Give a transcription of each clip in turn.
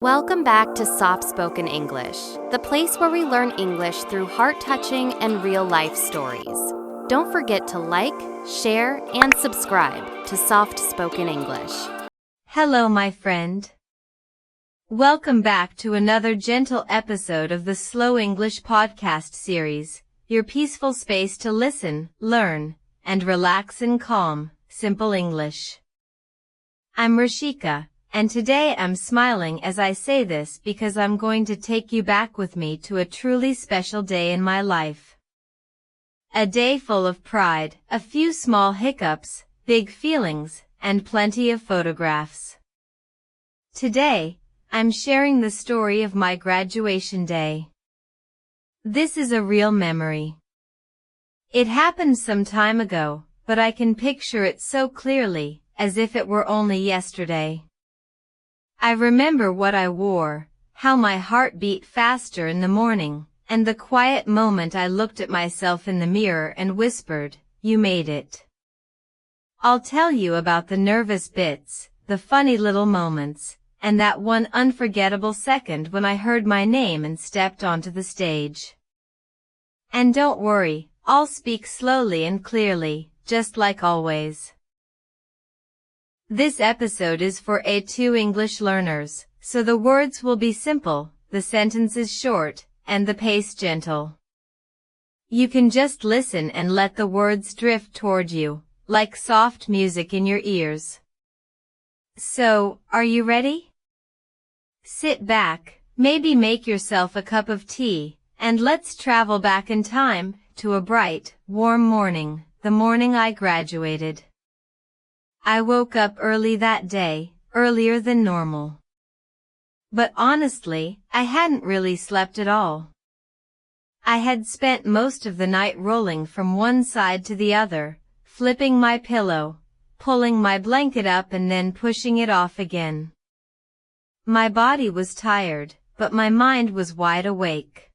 Welcome back to Soft Spoken English, the place where we learn English through heart-touching and real-life stories. Don't forget to like, share, and subscribe to Soft Spoken English. Hello, my friend. Welcome back to another gentle episode of the Slow English podcast series, your peaceful space to listen, learn, and relax in calm, simple English. I'm Rashika. And today I'm smiling as I say this because I'm going to take you back with me to a truly special day in my life. A day full of pride, a few small hiccups, big feelings, and plenty of photographs. Today, I'm sharing the story of my graduation day. This is a real memory. It happened some time ago, but I can picture it so clearly, as if it were only yesterday. I remember what I wore, how my heart beat faster in the morning, and the quiet moment I looked at myself in the mirror and whispered, "You made it." I'll tell you about the nervous bits, the funny little moments, and that one unforgettable second when I heard my name and stepped onto the stage. And don't worry, I'll speak slowly and clearly, just like always. This episode is for A2 English learners, so the words will be simple, the sentences short, and the pace gentle. You can just listen and let the words drift toward you, like soft music in your ears. So, are you ready? Sit back, maybe make yourself a cup of tea, and let's travel back in time, to a bright, warm morning, the morning I graduated. I woke up early that day, earlier than normal. But honestly, I hadn't really slept at all. I had spent most of the night rolling from one side to the other, flipping my pillow, pulling my blanket up and then pushing it off again. My body was tired, but my mind was wide awake.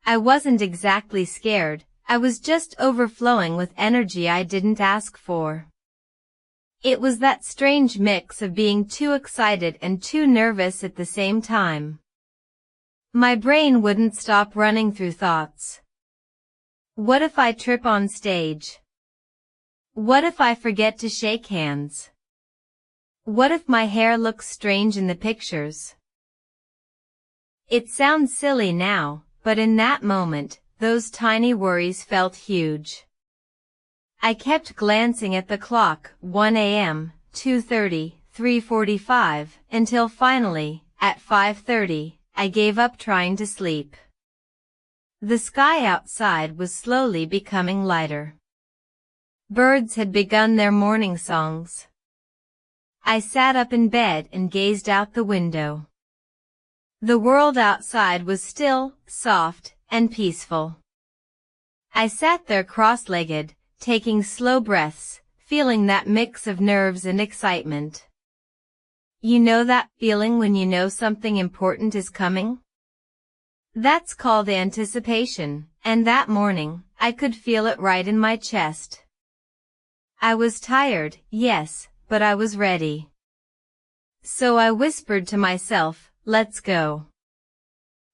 I wasn't exactly scared, I was just overflowing with energy I didn't ask for. It was that strange mix of being too excited and too nervous at the same time. My brain wouldn't stop running through thoughts. What if I trip on stage? What if I forget to shake hands? What if my hair looks strange in the pictures? It sounds silly now, but in that moment, those tiny worries felt huge. I kept glancing at the clock, 1 a.m., 2:30, 3:45, until finally, at 5:30, I gave up trying to sleep. The sky outside was slowly becoming lighter. Birds had begun their morning songs. I sat up in bed and gazed out the window. The world outside was still, soft, and peaceful. I sat there cross-legged, taking slow breaths, feeling that mix of nerves and excitement. You know that feeling when you know something important is coming? That's called anticipation, and that morning, I could feel it right in my chest. I was tired, yes, but I was ready. So I whispered to myself, "Let's go.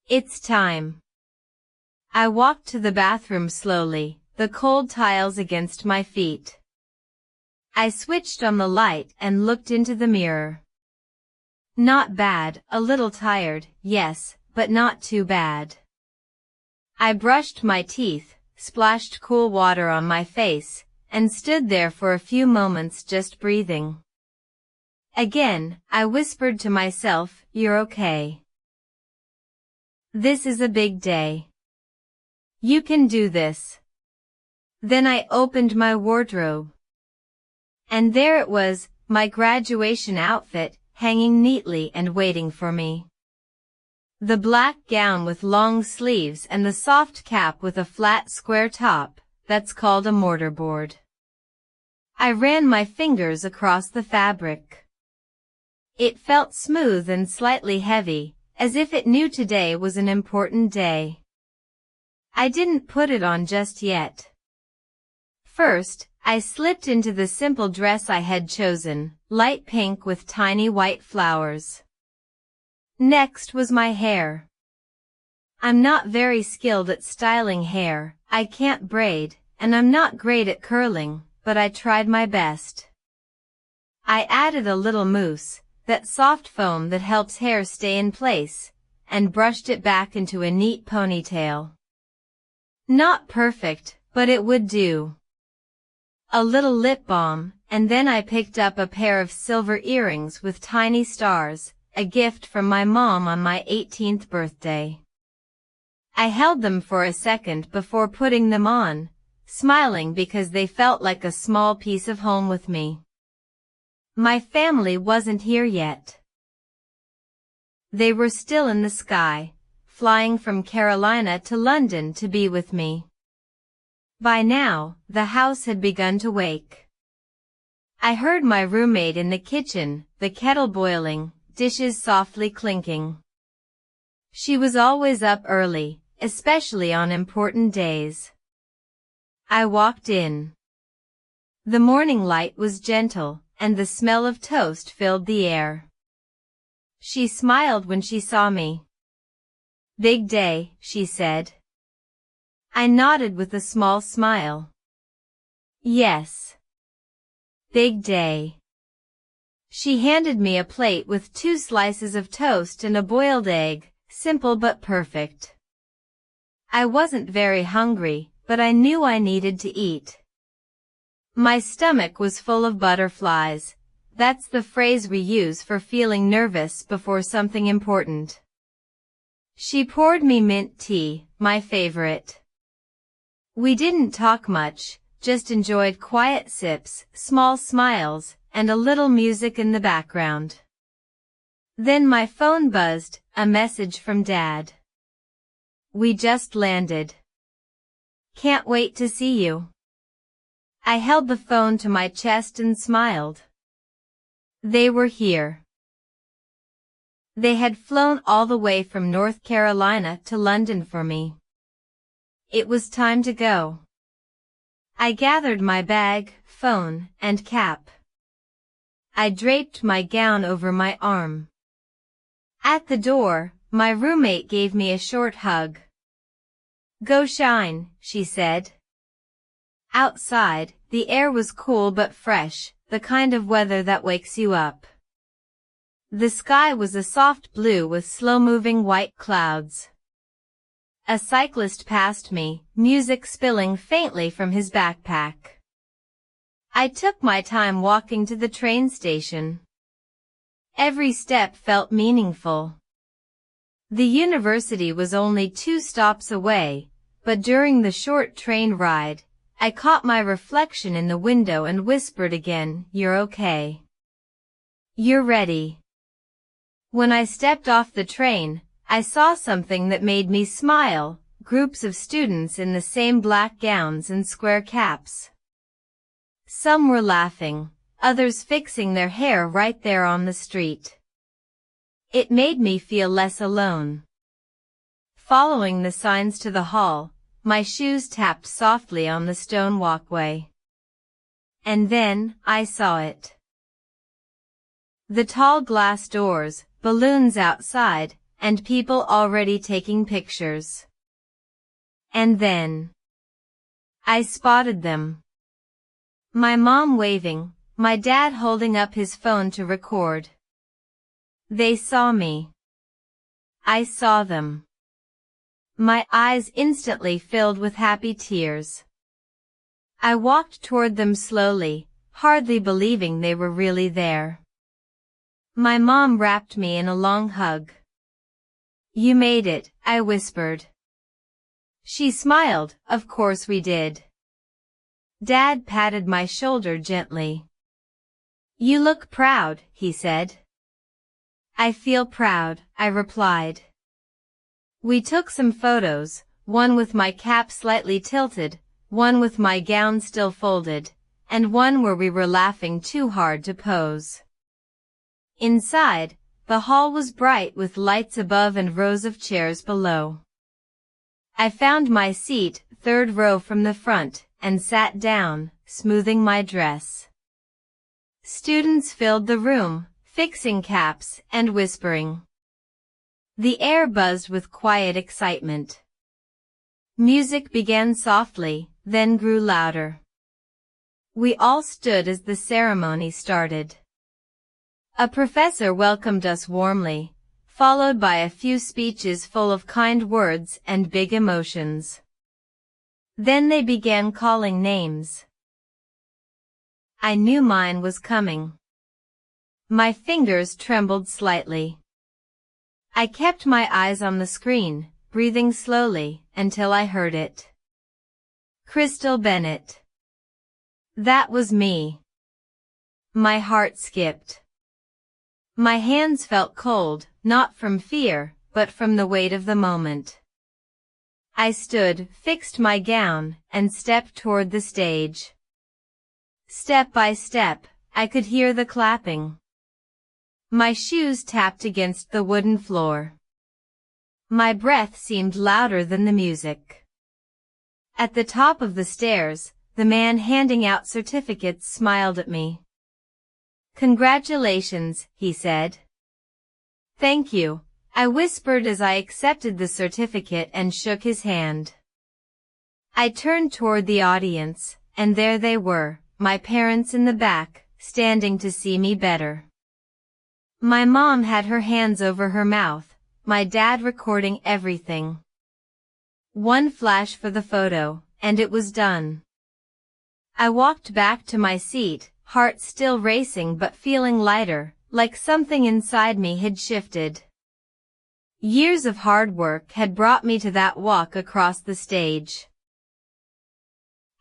It's time." I walked to the bathroom slowly, the cold tiles against my feet. I switched on the light and looked into the mirror. Not bad, a little tired, yes, but not too bad. I brushed my teeth, splashed cool water on my face, and stood there for a few moments just breathing. Again, I whispered to myself, "You're okay. This is a big day. You can do this." Then I opened my wardrobe. And there it was, my graduation outfit, hanging neatly and waiting for me. The black gown with long sleeves and the soft cap with a flat square top, that's called a mortarboard. I ran my fingers across the fabric. It felt smooth and slightly heavy, as if it knew today was an important day. I didn't put it on just yet. First, I slipped into the simple dress I had chosen, light pink with tiny white flowers. Next was my hair. I'm not very skilled at styling hair, I can't braid, and I'm not great at curling, but I tried my best. I added a little mousse, that soft foam that helps hair stay in place, and brushed it back into a neat ponytail. Not perfect, but it would do. A little lip balm, and then I picked up a pair of silver earrings with tiny stars, a gift from my mom on my 18th birthday. I held them for a second before putting them on, smiling because they felt like a small piece of home with me. My family wasn't here yet. They were still in the sky, flying from Carolina to London to be with me. By now, the house had begun to wake. I heard my roommate in the kitchen, the kettle boiling, dishes softly clinking. She was always up early, especially on important days. I walked in. The morning light was gentle, and the smell of toast filled the air. She smiled when she saw me. "Big day," she said. I nodded with a small smile. "Yes. Big day." She handed me a plate with 2 slices of toast and a boiled egg, simple but perfect. I wasn't very hungry, but I knew I needed to eat. My stomach was full of butterflies. That's the phrase we use for feeling nervous before something important. She poured me mint tea, my favorite. We didn't talk much, just enjoyed quiet sips, small smiles, and a little music in the background. Then my phone buzzed, a message from Dad. "We just landed. Can't wait to see you." I held the phone to my chest and smiled. They were here. They had flown all the way from North Carolina to London for me. It was time to go. I gathered my bag, phone, and cap. I draped my gown over my arm. At the door, my roommate gave me a short hug. "Go shine," she said. Outside, the air was cool but fresh, the kind of weather that wakes you up. The sky was a soft blue with slow-moving white clouds. A cyclist passed me, music spilling faintly from his backpack. I took my time walking to the train station. Every step felt meaningful. The university was only 2 stops away, but during the short train ride, I caught my reflection in the window and whispered again, "You're okay. You're ready." When I stepped off the train, I saw something that made me smile, groups of students in the same black gowns and square caps. Some were laughing, others fixing their hair right there on the street. It made me feel less alone. Following the signs to the hall, my shoes tapped softly on the stone walkway. And then, I saw it. The tall glass doors, balloons outside, and people already taking pictures. And then I spotted them. My mom waving, my dad holding up his phone to record. They saw me. I saw them. My eyes instantly filled with happy tears. I walked toward them slowly, hardly believing they were really there. My mom wrapped me in a long hug. "You made it," I whispered. She smiled, "Of course we did." Dad patted my shoulder gently. "You look proud," he said. "I feel proud," I replied. We took some photos, one with my cap slightly tilted, one with my gown still folded, and one where we were laughing too hard to pose. Inside, the hall was bright with lights above and rows of chairs below. I found my seat, 3rd row from the front, and sat down, smoothing my dress. Students filled the room, fixing caps and whispering. The air buzzed with quiet excitement. Music began softly, then grew louder. We all stood as the ceremony started. A professor welcomed us warmly, followed by a few speeches full of kind words and big emotions. Then they began calling names. I knew mine was coming. My fingers trembled slightly. I kept my eyes on the screen, breathing slowly, until I heard it. Crystal Bennett. That was me. My heart skipped. My hands felt cold, not from fear, but from the weight of the moment. I stood, fixed my gown, and stepped toward the stage. Step by step, I could hear the clapping. My shoes tapped against the wooden floor. My breath seemed louder than the music. At the top of the stairs, the man handing out certificates smiled at me. "Congratulations," he said. "Thank you," I whispered as I accepted the certificate and shook his hand. I turned toward the audience, and there they were, my parents in the back, standing to see me better. My mom had her hands over her mouth, my dad recording everything. One flash for the photo, and it was done. I walked back to my seat, heart still racing but feeling lighter, like something inside me had shifted. Years of hard work had brought me to that walk across the stage.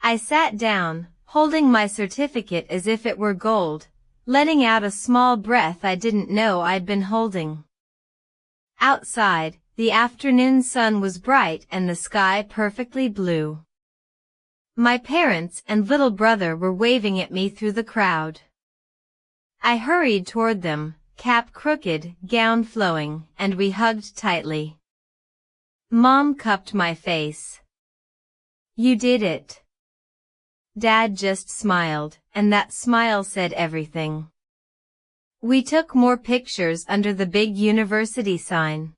I sat down, holding my certificate as if it were gold, letting out a small breath I didn't know I'd been holding. Outside, the afternoon sun was bright and the sky perfectly blue. My parents and little brother were waving at me through the crowd. I hurried toward them, cap crooked, gown flowing, and we hugged tightly. Mom cupped my face. "You did it." Dad just smiled, and that smile said everything. We took more pictures under the big university sign.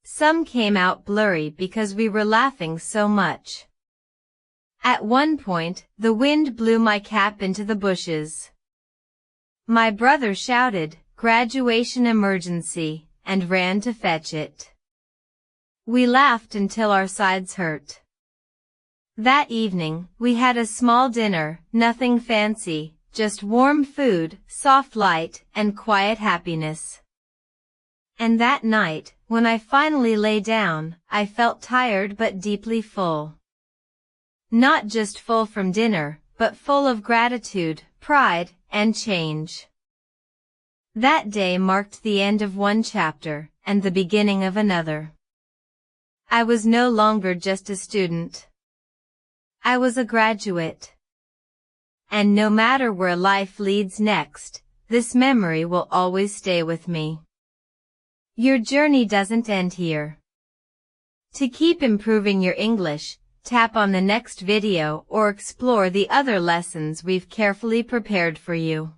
Some came out blurry because we were laughing so much. At one point, the wind blew my cap into the bushes. My brother shouted, "Graduation emergency," and ran to fetch it. We laughed until our sides hurt. That evening, we had a small dinner, nothing fancy, just warm food, soft light, and quiet happiness. And that night, when I finally lay down, I felt tired but deeply full. Not just full from dinner, but full of gratitude, pride, and change. That day marked the end of one chapter, and the beginning of another. I was no longer just a student. I was a graduate. And no matter where life leads next, this memory will always stay with me. Your journey doesn't end here. To keep improving your English, tap on the next video or explore the other lessons we've carefully prepared for you.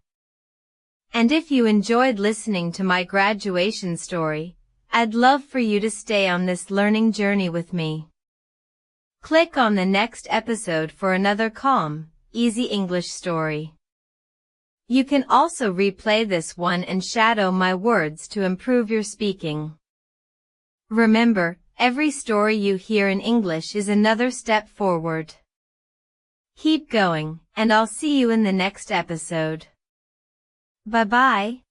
And if you enjoyed listening to my graduation story, I'd love for you to stay on this learning journey with me. Click on the next episode for another calm, easy English story. You can also replay this one and shadow my words to improve your speaking. Remember, every story you hear in English is another step forward. Keep going, and I'll see you in the next episode. Bye-bye.